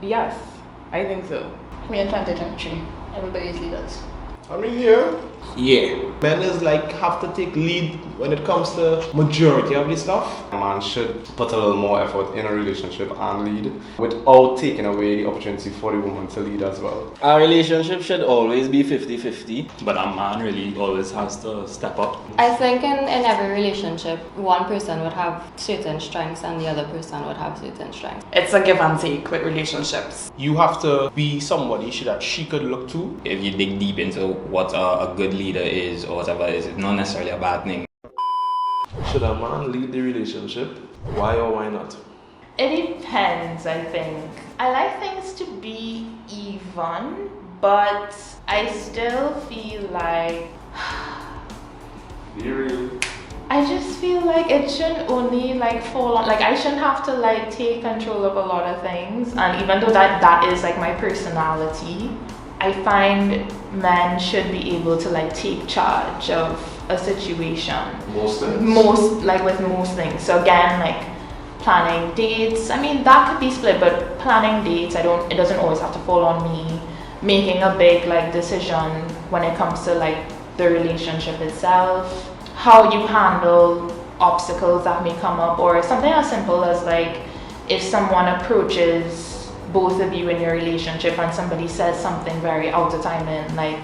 Yes, I think so. We are 2023. Everybody's leaders. I mean, yeah. Yeah. Men is like have to take lead when it comes to majority of the stuff. A man should put a little more effort in a relationship and lead without taking away the opportunity for the woman to lead as well. Our relationship should always be 50-50, but a man really always has to step up. I think in every relationship, one person would have certain strengths and the other person would have certain strengths. It's a give and take with relationships. You have to be somebody that she could look to. If you dig deep into what a good leader is or whatever, it's not necessarily a bad thing. Should a man lead the relationship? Why or why not? It depends, I think. I like things to be even, but I still feel like Be real. I just feel like it shouldn't only like fall on, like I shouldn't have to like take control of a lot of things. And even though that is like my personality, I find men should be able to like take charge of a situation. Most things. With most things. So again, like planning dates, I mean that could be split, but planning dates, it doesn't always have to fall on me. Making a big like decision when it comes to like the relationship itself, how you handle obstacles that may come up, or something as simple as like if someone approaches both of you in your relationship and somebody says something very out of time, and like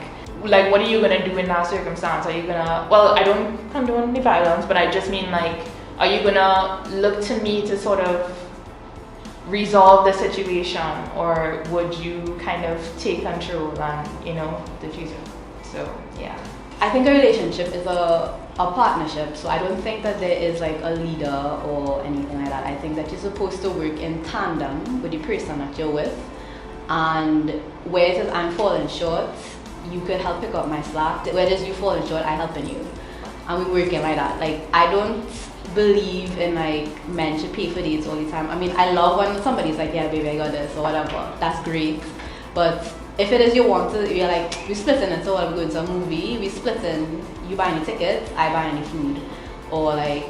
what are you gonna do in that circumstance? Are you gonna, well, I don't condone the violence, but I just mean like, are you gonna look to me to sort of resolve the situation, or would you kind of take control and diffuse it? So yeah. I think a relationship is a partnership, so I don't think that there is like a leader or anything like that. I think that you're supposed to work in tandem with the person that you're with, and where it is I'm falling short, you could help pick up my slack. Where it is you falling short, I helping you, and we working like that. Like I don't believe in like men should pay for dates all the time. I mean, I love when somebody's like, yeah baby, I got this or whatever, that's great, but if it is you want to, you're like, we're splitting it, so I'm going to a movie, we splitting, you buy any tickets, I buy any food. Or like,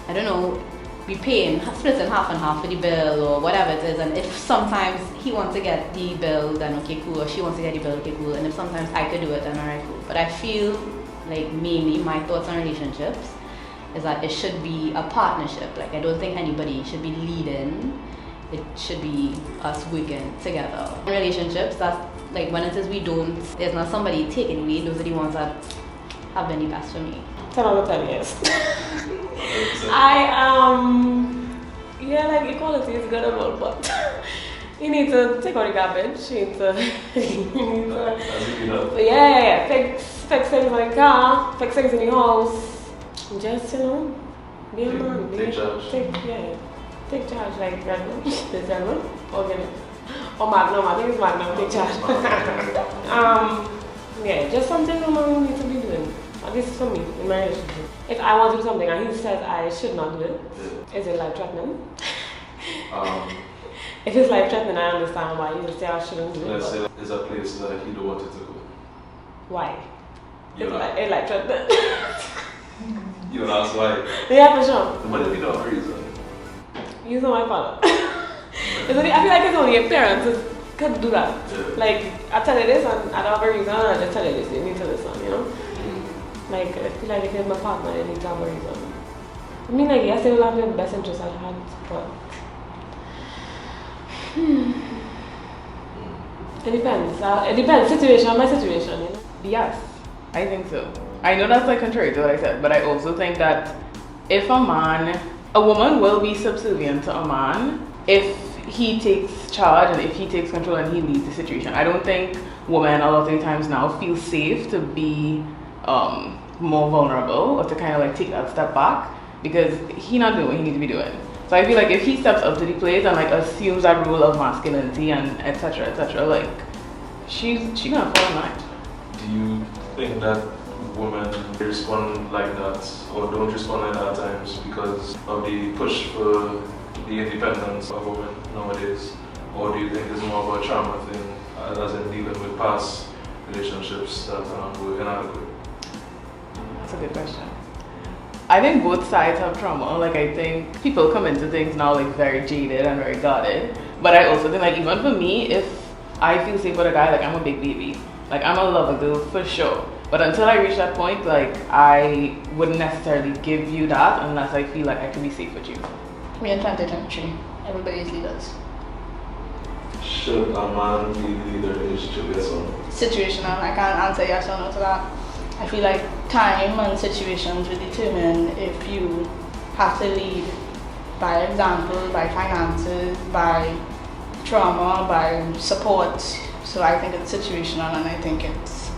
I don't know, we paying, splitting half and half for the bill or whatever it is. And if sometimes he wants to get the bill, then okay cool, or she wants to get the bill, okay cool. And if sometimes I could do it, then alright cool. But I feel like mainly my thoughts on relationships is that it should be a partnership. Like I don't think anybody should be leading. It should be us working together. In relationships, that's like when it is there's not somebody taking lead, those are the ones that have been the best for me. 10 out of 10, yes. Yeah, like equality is good and all, but you need to take out the garbage, you need to, yeah, fix things in the car, fix things in the house, just, be a man. Take charge. Take charge, like Redmond, the Redmond, or Magnum, I think it's Magnum, take charge. Yeah, just something a man needs to be doing, at least for me, in my relationship. If I want to do something and he says I should not do it, is it life-threatening? If it's life-threatening, I understand why you would say I shouldn't do it. Let's say there's a place that he don't want it to go. Why? It's life-threatening. You will ask why. Yeah, for sure. But if you don't agree, so You're my father. I feel like it's only a parent who could do that. Yeah. Like, I tell you this and I don't have a reason, and I just tell you this, you need to listen, Like, I feel like if you're my partner, you need to have a reason. I mean, like, yes, they will have your best interest at heart, but it depends. It depends, situation by situation, Yes, I think so. I know that's like contrary to what I said, but I also think that if a woman will be subservient to a man if he takes charge and if he takes control and he leads the situation. I don't think women a lot of the times now feel safe to be more vulnerable or to kind of like take that step back because he not doing what he needs to be doing. So I feel like if he steps up to the plate and like assumes that role of masculinity and etc., like she's gonna fall in line. do you think that women respond like that or don't respond like that at times because of the push for the independence of women nowadays? Or do you think it's more of a trauma thing as in dealing with past relationships that were inadequate? That's a good question. I think both sides have trauma. Like, I think people come into things now like very jaded and very guarded. But I also think, like, even for me, if I feel safe with a guy, like, I'm a big baby. Like, I'm a lover girl for sure. But until I reach that point, like, I wouldn't necessarily give you that unless I feel like I can be safe with you. We're in 2023. Everybody's leaders. Should a man be the leader in a relationship, yes or no? Situational. I can't answer yes or no to that. I feel like time and situations will determine if you have to lead by example, by finances, by trauma, by support. So I think it's situational, and I think it's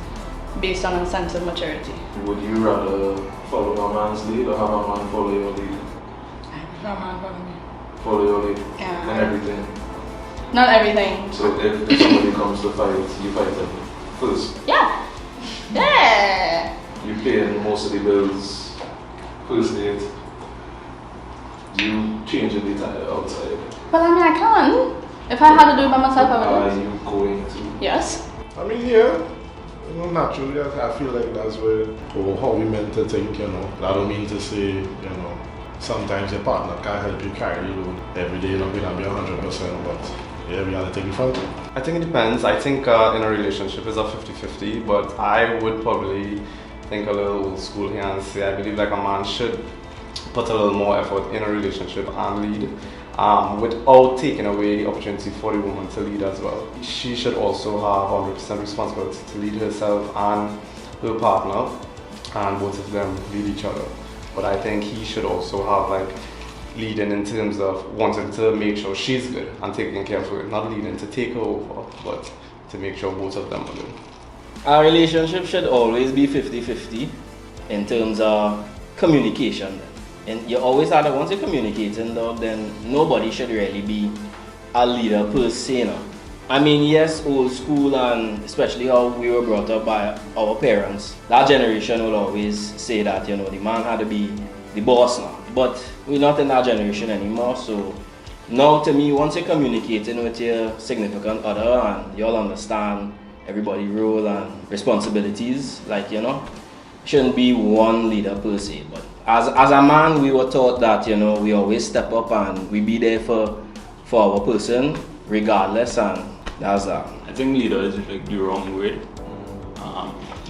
based on a sense of maturity. Would you rather follow a man's lead or have a man follow your lead? I prefer a man follow me. Follow your lead? Yeah. And everything? Not everything. So if somebody comes to fight, you fight them first? Yeah. Yeah. You pay most of the bills, first date. You change the tire outside. Well, I mean, I can. If I had to do it by myself, I would. Are you going to? Yes. I mean, yeah. You know, naturally, I feel like that's where, or how we meant to think, you know. I don't mean to say, you know, sometimes your partner can't help you carry the load. Every day you're not going to be 100%, but yeah, we have to take it from. I think it depends. I think in a relationship is a 50-50, but I would probably think a little old school here and say I believe like a man should put a little more effort in a relationship and lead without taking away the opportunity for the woman to lead as well. She should also have 100% responsibility to lead herself and her partner, and both of them lead each other. But I think he should also have like leading in terms of wanting to make sure she's good and taking care of her, not leading to take her over, but to make sure both of them are good. Our relationship should always be 50-50 in terms of communication. And you always have to, once you're communicating though, then nobody should really be a leader per se. You know? I mean, yes, old school, and especially how we were brought up by our parents, that generation will always say that, you know, the man had to be the boss now. But we're not in that generation anymore, so now to me, once you're communicating with your significant other and you all understand everybody's role and responsibilities, like, you know, shouldn't be one leader per se. But as a man, we were taught that, you know, we always step up and we be there for our person regardless, and that's that. I think leader is like the wrong word,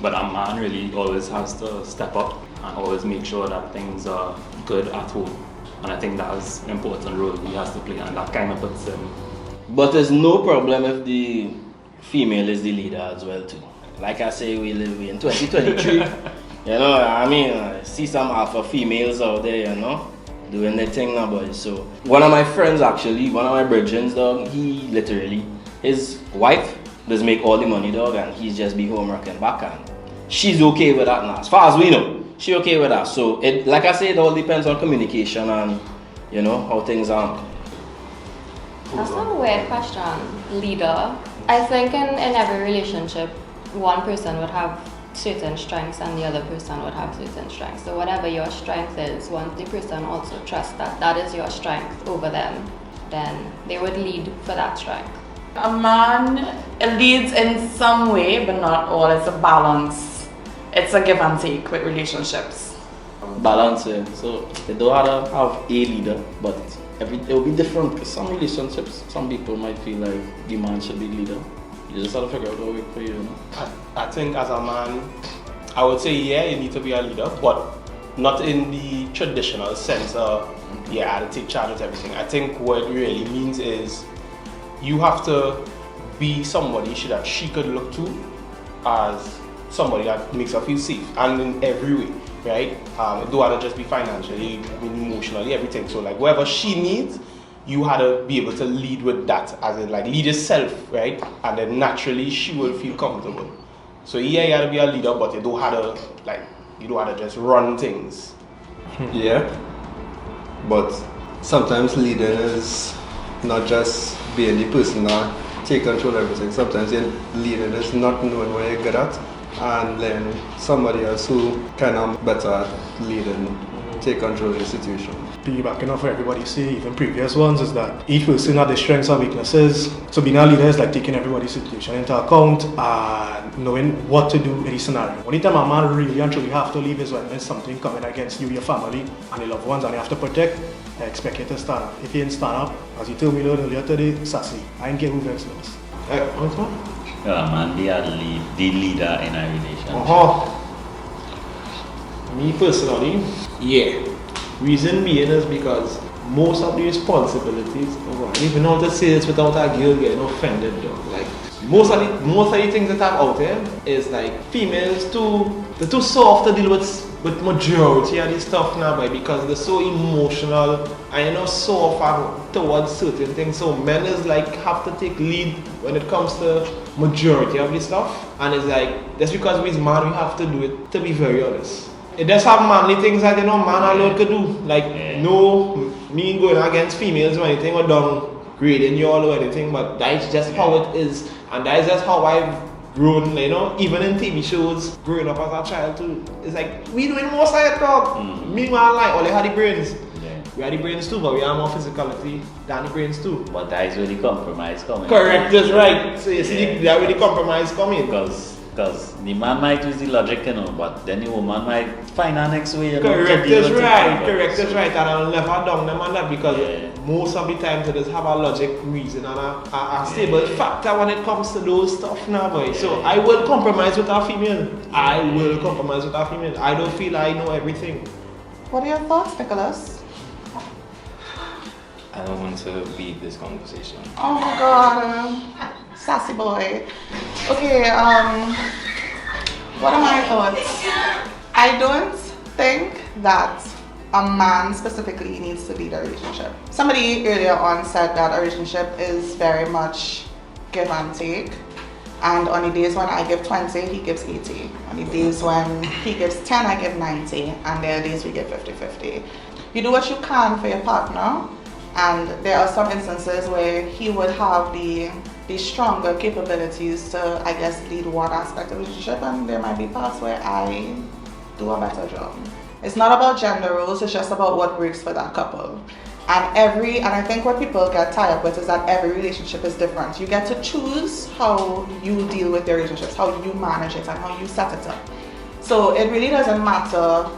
but a man really always has to step up and always make sure that things are good at home. And I think that's an important role he has to play, and that kind of puts him. But there's no problem if the female is the leader as well too. Like I say, we live in 2023. You know, I mean, I see some alpha females out there, you know, doing their thing now, boys. So one of my friends actually, one of my brethren, dog, he literally, his wife does make all the money, dog, and he's just be home rocking back, and she's okay with that now. As far as we know, she okay with that. So it, like I say, it all depends on communication and, you know, how things are. That's a weird question. Leader. I think in every relationship, one person would have certain strengths and the other person would have certain strengths. So whatever your strength is, once the person also trusts that that is your strength over them, then they would lead for that strength. A man leads in some way, but not all. It's a balance. It's a give and take with relationships. Balance, yeah. So they don't have to have a leader, but it will be different, because some relationships, some people might feel like the man should be leader. You just have to figure out what works for you, you know? I think as a man, I would say, yeah, you need to be a leader, but not in the traditional sense of, yeah, I have to take charge of everything. I think what it really means is you have to be somebody that she could look to as somebody that makes her feel safe, and in every way, right? It don't have to just be financially, emotionally, everything. So like whatever she needs, you had to be able to lead with that, as in like lead yourself, right? And then naturally she will feel comfortable. So yeah, you had to be a leader, but you don't have to just run things. Yeah, but sometimes leading is not just being the person that take control of everything. Sometimes leading is not knowing what you're good at and letting somebody else who kind of better at leading take control of the situation. piggybacking off what everybody say, even previous ones, is that each person has their strengths and weaknesses. So being a leader is like taking everybody's situation into account and knowing what to do in each scenario. Only time a man really and truly have to leave is when there's something coming against you, your family, and your loved ones, and you have to protect. I expect you to stand up. If you didn't stand up, as you told me earlier today, sassy. I ain't get who vex lost. What's that? Yeah, man, they are the leader in a relationship. Me personally, yeah. Reason being is because most of the responsibilities, I don't even know how to say this without a girl getting offended though. Like most of the things that I'm out there is like females they're too soft to deal with majority of this stuff now, boy, because they're so emotional and soft towards certain things. So men is like have to take lead when it comes to majority of this stuff, and it's like that's because we're man we have to do it, to be very honest. It does have manly things that man alone could do. Like no me going against females or anything or downgrading you all or anything, but that's just how it is, and that's just how I've grown, even in TV shows, growing up as a child too. It's like we doing most of it, dog. Meanwhile, like all they had the brains. We had the brains too, but we have more physicality than the brains too. But that is where the compromise coming. Correct, that's right. So you see that's where the compromise coming. Because the man might use the logic, but then the woman might find her next way. Correct, that's right. And I'll never down them on that because most of the time they just have a logic reason and a stable factor when it comes to those stuff now, boy. So I will compromise with our female. I don't feel I know everything. What are your thoughts, Nicholas? I don't want to lead this conversation. Oh my god, sassy boy. Okay, what are my thoughts? I don't think that a man specifically needs to lead a relationship. Somebody earlier on said that a relationship is very much give and take. And on the days when I give 20, he gives 80. On the days when he gives 10, I give 90. And there are days we give 50-50. You do what you can for your partner. And there are some instances where he would have the stronger capabilities to, I guess, lead one aspect of the relationship, and there might be parts where I do a better job. It's not about gender roles, it's just about what works for that couple. And I think what people get tied up with is that every relationship is different. You get to choose how you deal with your relationships, how you manage it, and how you set it up. So it really doesn't matter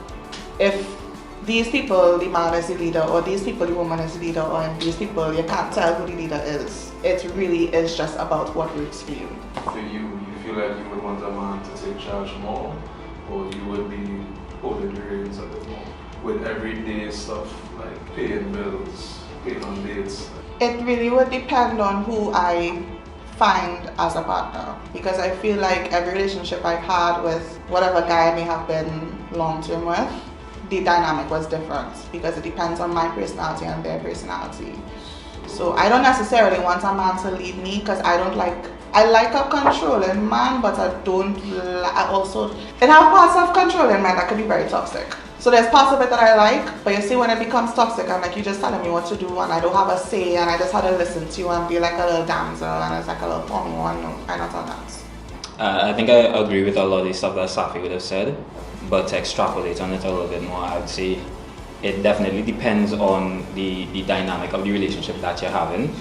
if these people, the man is the leader, or these people, the woman is the leader, or these people, you can't tell who the leader is. It really is just about what works for you. For you feel like you would want a man to take charge more, or you would be holding the reins a bit more with everyday stuff like paying bills, paying on dates? It really would depend on who I find as a partner, because I feel like every relationship I've had with whatever guy I may have been long-term with, the dynamic was different because it depends on my personality and their personality. So I don't necessarily want a man to lead me because I like a controlling man, but it have parts of controlling men that could be very toxic. So there's parts of it that I like, but you see when it becomes toxic, I'm like, you just telling me what to do and I don't have a say and I just had to listen to you and be like a little damsel and it's like a little formal one. No, I'm not on that. I think I agree with a lot of the stuff that Safi would have said, but to extrapolate on it a little bit more, I would say it definitely depends on the dynamic of the relationship that you're having.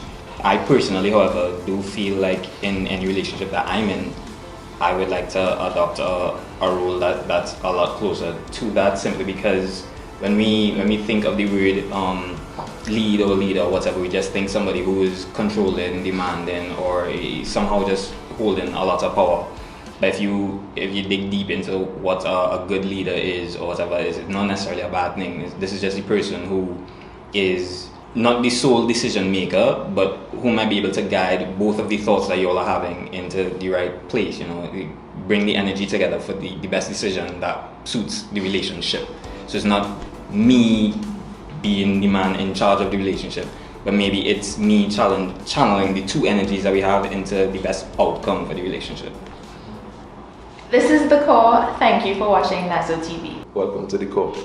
I personally, however, do feel like in any relationship that I'm in, I would like to adopt a role that's a lot closer to that, simply because when we think of the word lead or leader or whatever, we just think somebody who is controlling, demanding, or somehow just holding a lot of power. But if you dig deep into what a good leader is or whatever, it's not necessarily a bad thing. This is just the person who is not the sole decision maker, but who might be able to guide both of the thoughts that you all are having into the right place, bring the energy together for the best decision that suits the relationship. So it's not me being the man in charge of the relationship, but maybe it's me channeling the two energies that we have into the best outcome for the relationship. This is The Core. Thank you for watching Nezzo TV. Welcome to The Core.